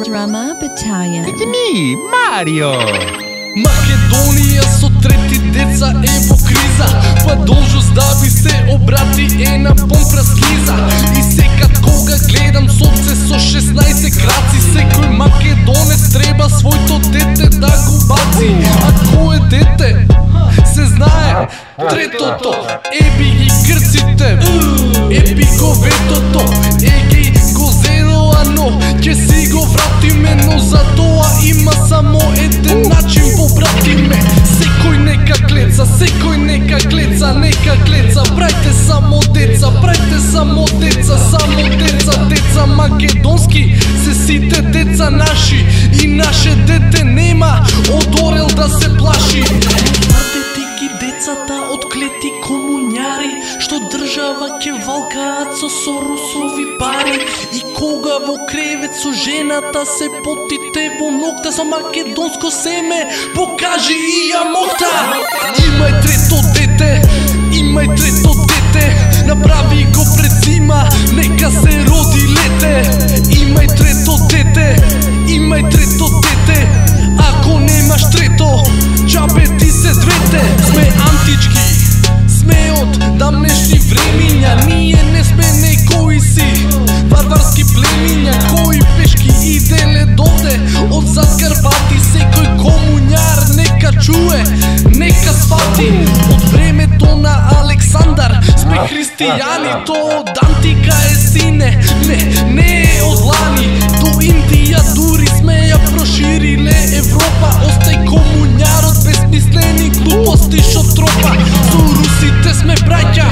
Drama Battalion. It's me, Mario! Македонија со трети деца е во криза, па должност да би се обрати е на помпра скиза. И секад кога гледам сонце со 16 краци, секој македонец треба своето дете да го баци. А кој е дете? Се знае, третото, еби ги грците, еби го ветото, еги го зедоано, ќе си го вратиме, но за тоа има само еден начин, побратиме. Секој нека клеца, секој нека клеца, нека клеца, брајте само деца, брајте само деца, само деца, деца македонски, се сите деца наши, и наше дете нема од орел да се плаши. Децата од клети комуњари, што држава ќе валкаат со Соросови пари. И кога во кревет со жената се потите во ногта, со македонско семе покажи и ја мокта. Имај трето дете, имај трето дете, направи го пред зима, нека се роди лете. Имај трето дете, имај трето дете, ако немаш трето, чабе ти се двете. Сме антички, сме од дамнешни времиња, ние не сме некои си варварски племиња, кои пешки иделе доде од зад Карпати. Секој комуњар нека чуе, нека свати, од времето на Александар сме христијани, то од антика е сине, не е од лани, до Индија дури сме ја прошириле Европа. Остај комуњарот, безмислени глупости шо тропа. Со русите сме браќа,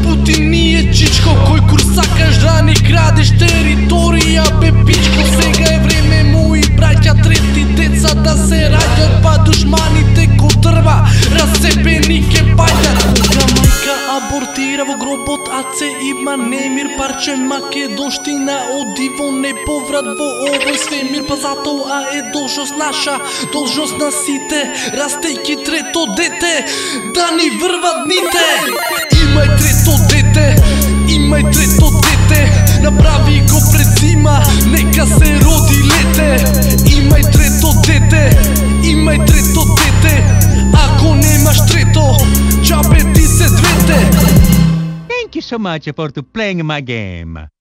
Путин ни е чичко, кој кур сакаш да ни крадеш територија, бе пичко. Сега е време, мои браќа, трети деца да се раѓат, па душманите ко дрва расцепени ке паѓат. Кога мајка абортира во гробот, аце има немир, парче македонштина оди во неповрат во овој свемир. Па затоа е должност наша, должност на сите, растејќи трето дете, да ни врват дните. Имај трето дете, имај трето дете, направи го пред зима, нека се роди лете. Имај трето дете, имај трето дете, ако немаш трето, чабе ти се двете. Thank you so much for playing my game.